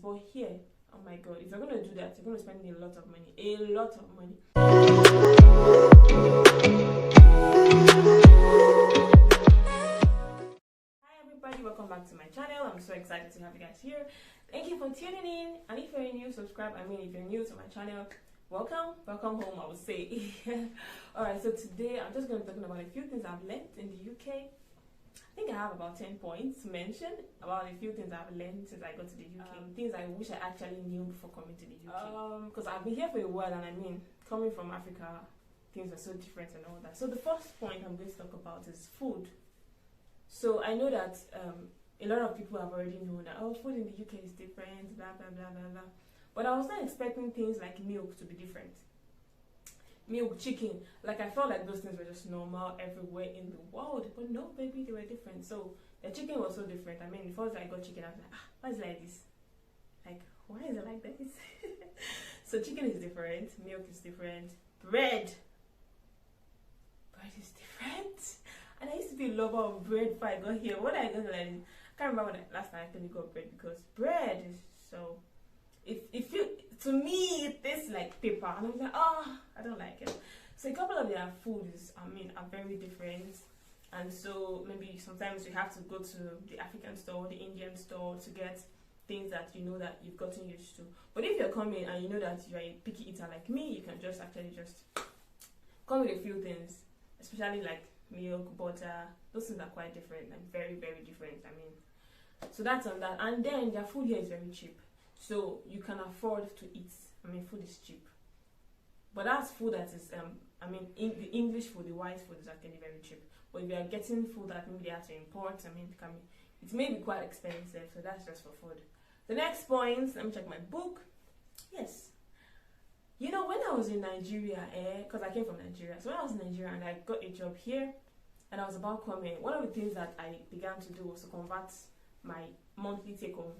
But here, oh my god, if you're going to do that, you're going to spend a lot of money. A lot of money. Hi everybody, welcome back to my channel. I'm so excited to have you guys here. Thank you for tuning in. And if you're new, subscribe. If you're new to my channel, welcome home, I would say. Alright, so today I'm just going to be talking about a few things I've learned in the UK. I think I have about 10 points to mention about a few things I've learned since I got to the UK. Things I wish I actually knew before coming to the UK. Because I've been here for a while, and coming from Africa, things are so different and all that. So the first point I'm going to talk about is food. So I know that a lot of people have already known that, oh, food in the UK is different, blah, blah, blah, blah, blah. But I was not expecting things like milk to be different. Milk, chicken, like I felt like those things were just normal everywhere in the world, but no, baby, they were different. So the chicken was so different. The first time I got chicken, I was like, why is it like this? Like, why is it like this? So chicken is different, milk is different, bread is different. And I used to be a lover of bread before I got here. When I got here, I can't remember when last time I actually got bread, because bread is so, to me, it tastes like paper, and I was like, oh, I don't like it. So a couple of their foods, are very different, and so maybe sometimes you have to go to the African store, the Indian store to get things that you know that you've gotten used to. But if you're coming and you know that you're a picky eater like me, you can just come with a few things, especially like milk, butter. Those things are quite different and very, very different. So that's on that. And then their food here is very cheap. So you can afford to eat. Food is cheap. But that's food that is, the English food, the white food is actually very cheap. But if you are getting food that maybe they have to import, it may be quite expensive. So that's just for food. The next point, let me check my book. Yes. You know, when I was in Nigeria, because I came from Nigeria. So when I was in Nigeria and I got a job here, and I was about coming, one of the things that I began to do was to convert my monthly take-home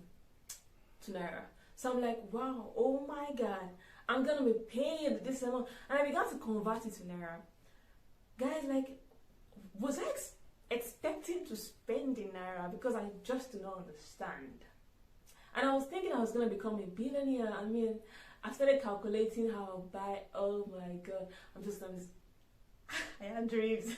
to Naira. So I'm like, wow, oh my god, I'm gonna be paid this amount. And I began to convert it to Naira. Guys, like, was I expecting to spend in Naira? Because I just do not understand. And I was thinking I was gonna become a billionaire. I started calculating how I'll buy. Oh my god, I had dreams.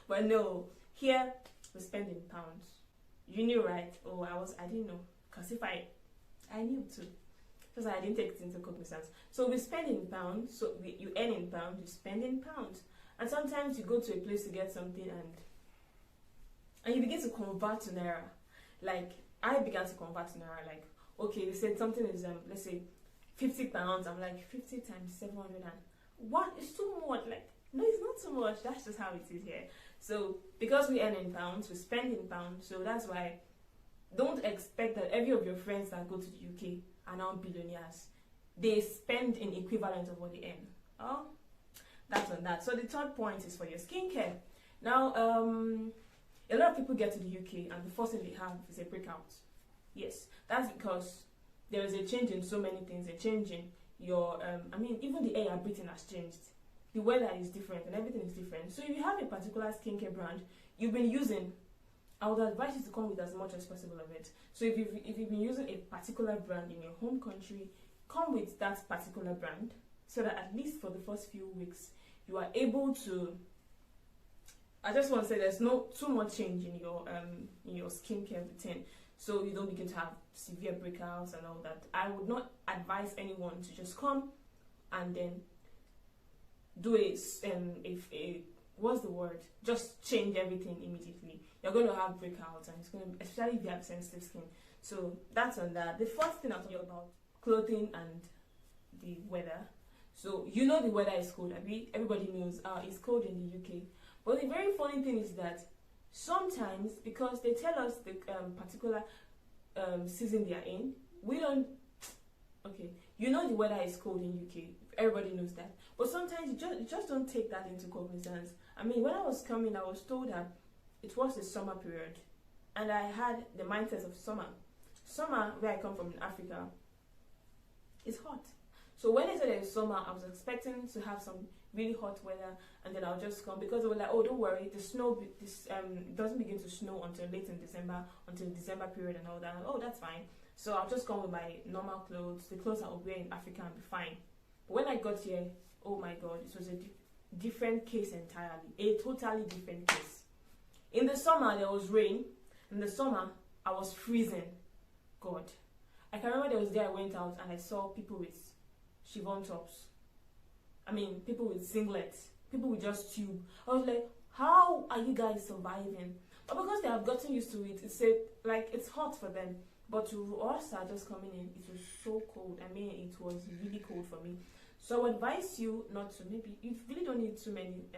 But no, here we spend in pounds. You knew, right? Oh, I didn't know. Because if I knew too. Because I didn't take it into cognizance. So we spend in pounds. So you earn in pounds, you spend in pounds. And sometimes you go to a place to get something and you begin to convert to Naira. Like, I began to convert to Naira. Like, okay, they said something is, let's say, £50. I'm like, 50 times 700 and what? It's too much. Like, no, it's not too much. That's just how it is here. So because we earn in pounds, we spend in pounds. So that's why don't expect that every of your friends that go to the UK are now billionaires. They spend in equivalent of what they earn. Oh, that's on that. So the third point is for your skincare. Now, a lot of people get to the UK and the first thing they have is a breakout. Yes, that's because there is a change in so many things. A change in your, even the air you're breathing has changed. The weather is different and everything is different. So if you have a particular skincare brand you've been using, I would advise you to come with as much as possible of it. So if you've been using a particular brand in your home country, come with that particular brand, so that at least for the first few weeks you are able to, I just want to say there's no too much change in your skincare routine, so you don't begin to have severe breakouts and all that. I would not advise anyone to just come and then do just change everything immediately. You're going to have breakouts, and it's going to, especially if you have sensitive skin. So that's on that. The first thing I'll tell you about clothing and the weather. So you know the weather is cold. Everybody knows it's cold in the UK. But the very funny thing is that sometimes, because they tell us the particular season they are in, we don't. Okay, you know the weather is cold in UK. Everybody knows that. But sometimes you just don't take that into cognizance. When I was coming, I was told that it was the summer period, and I had the mindset of summer. Summer, where I come from in Africa, is hot. So when they said it was summer, I was expecting to have some really hot weather, and then I'll just come, because they were like, oh, don't worry, it doesn't begin to snow until late in December, until December period and all that. Oh, that's fine. So I'll just come with my normal clothes, the clothes I would wear in Africa, and be fine. But when I got here, oh my God, it was a different case entirely. A totally different case. In the summer, there was rain. In the summer, I was freezing. God. I can remember there was a day I went out and I saw people with chiffon tops. I mean, people with singlets. People with just tube. I was like, how are you guys surviving? But because they have gotten used to it, it's hot for them. But to us that are just coming in, it was so cold. I mean, it was really cold for me. So I would advise you not to. Maybe you really don't need too many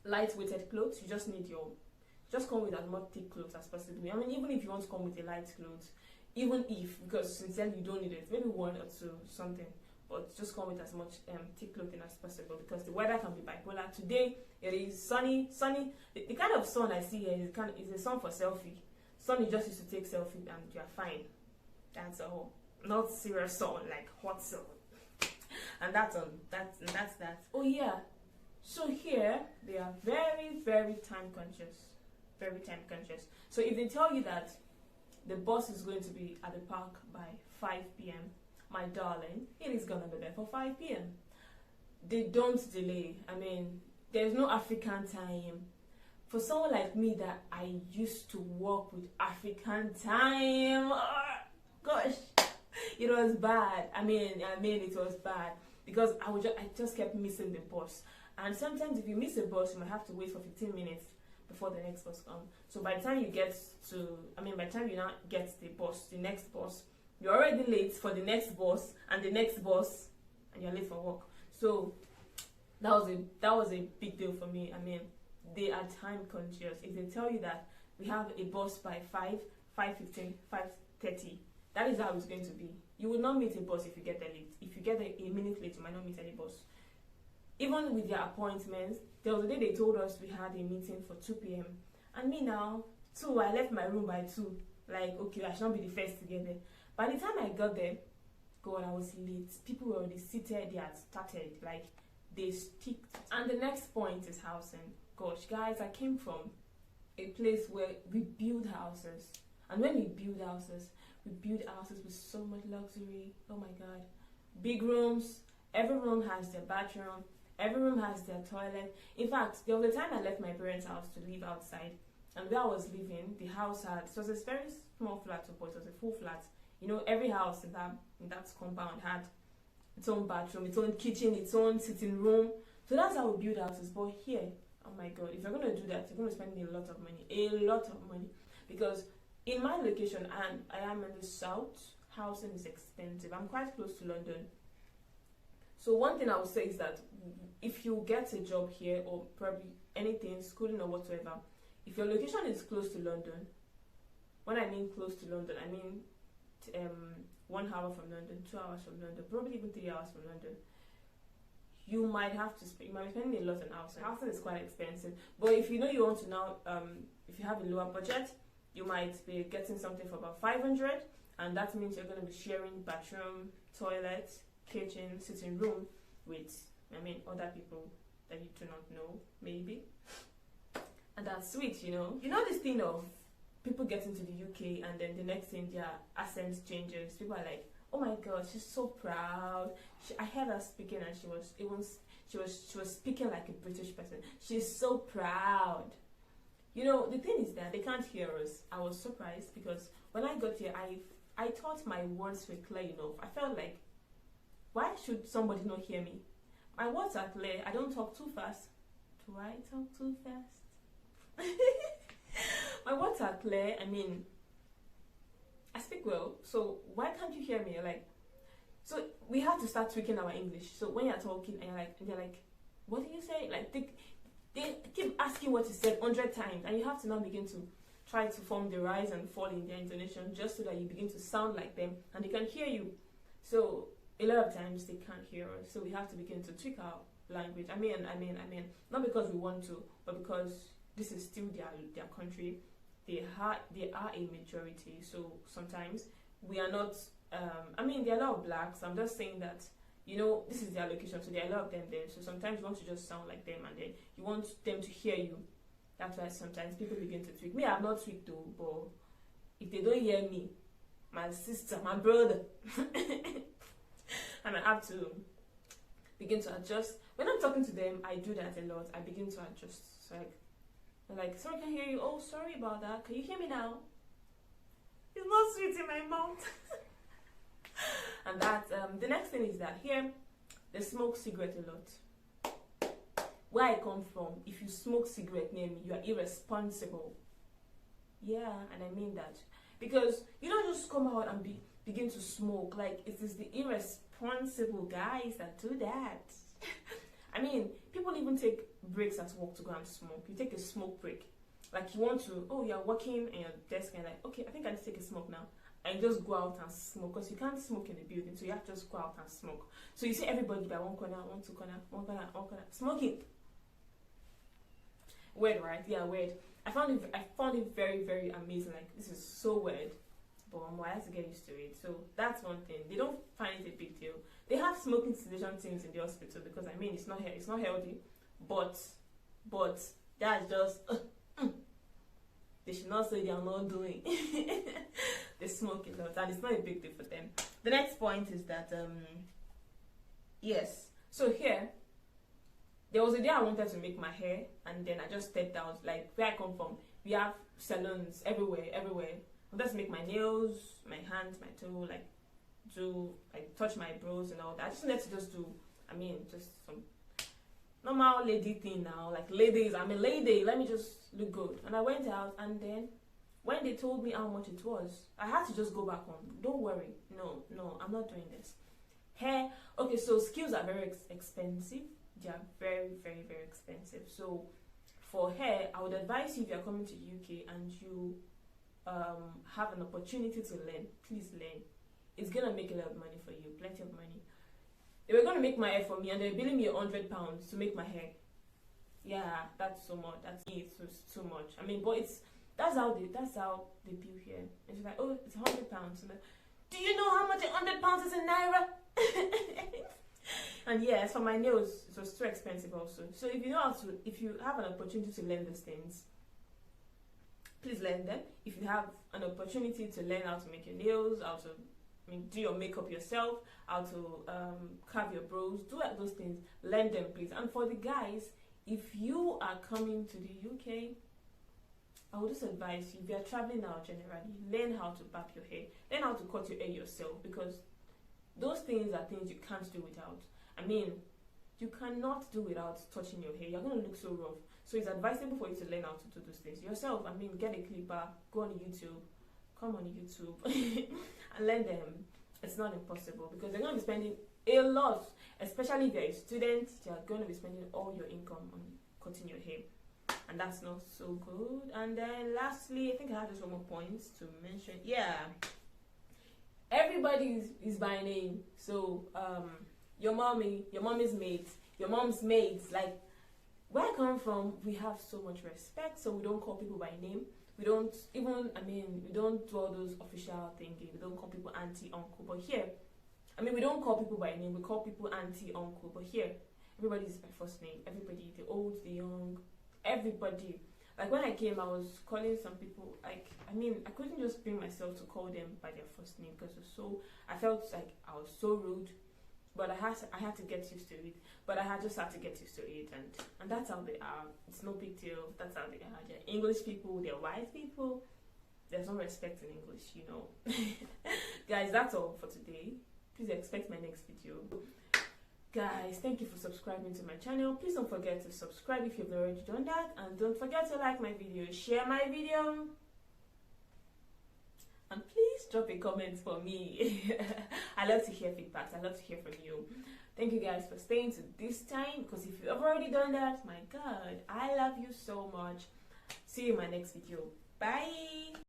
light-weighted clothes. You just come with as much thick clothes as possible. I mean, even if you want to come with a light clothes, because sincerely you don't need it, maybe one or two, something. But just come with as much thick clothing as possible, because the weather can be bipolar. Today it is sunny. The kind of sun I see here is a sun for selfie. Sun you just used to take selfie and you're fine. That's all. Not serious sun, like hot sun. And that's that. Oh yeah. So here they are very, very time conscious. Very time conscious. So if they tell you that the bus is going to be at the park by 5 p.m., my darling, it is gonna be there for 5 p.m. They don't delay. I mean, there's no African time. For someone like me that I used to work with African time, gosh, it was bad. I mean, it was bad because I just kept missing the bus. And sometimes if you miss a bus, you might have to wait for 15 minutes before the next bus comes. So by the time you now get the next bus, you're already late for the next bus and the next bus, and you're late for work. So that was a big deal for me. I mean, they are time conscious. If they tell you that we have a bus by 5:15, 5:30, that is how it's going to be. You will not meet a bus if you get there late. If you get there a minute late, you might not meet any bus. Even with their appointments, there was a day they told us we had a meeting for 2 p.m. And me now, 2, I left my room by 2. Like, okay, I should not be the first to get there. By the time I got there, God, I was late. People were already seated, they had started, like, they sticked. And the next point is housing. Gosh, guys, I came from a place where we build houses. And when we build houses with so much luxury. Oh my God. Big rooms, every room has their bathroom, every room has their toilet. In fact, there was a time I left my parents' house to live outside. And where I was living, the house it was a very small flat, but it was a full flat. You know, every house in that compound had its own bathroom, its own kitchen, its own sitting room. So that's how we build houses. But here, oh my God, if you're going to do that, you're going to spend a lot of money. Because in my location, and I am in the south, housing is expensive. I'm quite close to London. So one thing I would say is that if you get a job here, or probably anything, schooling or whatsoever, if your location is close to London, when I mean close to London, I mean 1 hour from London, 2 hours from London, probably even 3 hours from London, you might be spending a lot on housing. Housing is quite expensive. But if you know you want to now, if you have a lower budget, you might be getting something for about 500, and that means you're going to be sharing bathroom, toilet, kitchen, sitting room with, other people that you do not know, maybe. And that's sweet, you know. You know this thing of people getting to the UK and then the next thing their accent changes. People are like, oh my God, she's so proud. I heard her speaking and she was speaking like a British person. She's so proud. You know, the thing is that they can't hear us. I was surprised because when I got here, I thought my words were clear enough. I felt like, why should somebody not hear me? My words are clear. I don't talk too fast. Do I talk too fast? My words are clear. I speak well. So why can't you hear me? So we have to start tweaking our English. So when you're talking and you're like, what do you say? Like they keep asking what you said 100 times, and you have to now begin to try to form the rise and fall in their intonation just so that you begin to sound like them and they can hear you. So a lot of times they can't hear us, so we have to begin to tweak our language. Not because we want to, but because this is still their country. They are a majority, so sometimes we are not. There are a lot of blacks. I'm just saying that, you know, this is their location, so there are a lot of them there. So sometimes you want to just sound like them, and then you want them to hear you. That's why sometimes people begin to tweak. Me, I have not tweaked though, but if they don't hear me, my sister, my brother, and I have to begin to adjust. When I'm talking to them, I do that a lot. I begin to adjust. So like, sorry, I can't hear you. Oh, sorry about that. Can you hear me now? It's not sweet in my mouth. And that, the next thing is that here, they smoke cigarette a lot. Where I come from, if you smoke cigarette near me, you are irresponsible. Yeah, and I mean that. Because you don't just come out and begin to smoke. Like, it is the irresponsible guys that do that. I mean, people even take breaks at work to go and smoke. You take a smoke break. Like, you want to, oh, you're working in your desk and like, okay, I think I need to take a smoke now. And just go out and smoke, because you can't smoke in the building, so you have to just go out and smoke. So you see everybody by one corner, two corner, one corner, smoking. Weird, right? Yeah, weird. I found it very, very amazing. Like, this is so weird, but I have to get used to it. So that's one thing. They don't find it a big deal. They have smoking cessation teams in the hospital, because I mean, it's not healthy, but that's just they should not say they are not doing. They smoke a lot, and it's not a big deal for them. The next point is that yes. So here, there was a day I wanted to make my hair, and then I just stepped out. Like, where I come from, we have salons everywhere. I wanted to make my nails, my hands, my toe, like touch my brows and all that. I just wanted to just do, I mean, just some normal lady thing now. Like, ladies, I'm a lady, let me just look good. And I went out, and then when they told me how much it was, I had to just go back home. Don't worry, no, I'm not doing this. Hair, okay, so skills are very expensive. They are very, very, very expensive. So for hair, I would advise you, if you're coming to UK and you have an opportunity to learn, please learn. It's gonna make a lot of money for you, plenty of money. They were gonna make my hair for me, and they were billing me £100 to make my hair. Yeah, that's so much. That's it. So it's too much. I mean, but that's how they bill here. And she's like, oh, it's £100. Like, do you know how much £100 is in naira? And yes, for my nails, it was too expensive also. So if you have an opportunity to learn these things, please learn them. If you have an opportunity to learn how to make your nails, how to do your makeup yourself, how to carve your brows, do those things, learn them, please. And for the guys, if you are coming to the UK, I would just advise you, if you are traveling now generally, learn how to barb your hair, learn how to cut your hair yourself, because those things are things you can't do without. I mean, you cannot do without touching your hair. You're going to look so rough. So it's advisable for you to learn how to do those things yourself. I mean, get a clipper, go on YouTube, come on YouTube, and learn them. It's not impossible, because they're going to be spending a lot, especially if you're a student. You're going to be spending all your income on cutting your hair, and that's not so good. And then lastly, I think I have just one more point to mention. Yeah, everybody is by name. So your mommy's mates, your mom's mates. Like, where I come from, we have so much respect, so we don't call people by name. We don't even, we don't do all those official thinking. We don't call people auntie, uncle. But here, we don't call people by name. We call people auntie, uncle. But here, everybody is by first name. Everybody, the old, the young, everybody. Like, when I came, I was calling some people, like, I couldn't just bring myself to call them by their first name, because I felt like I was so rude. But I had to get used to it. But I just had to get used to it, and that's how they are. It's no big deal. That's how they are. They're English people. They're white people. There's no respect in English, you know. Guys, that's all for today. Please expect my next video. Guys, thank you for subscribing to my channel. Please don't forget to subscribe if you've already done that, and don't forget to like my video, share my video, and please drop a comment for me. I love to hear feedbacks. I love to hear from you. Thank you guys for staying to this time, because if you've already done that, my God, I love you so much. See you in my next video. Bye.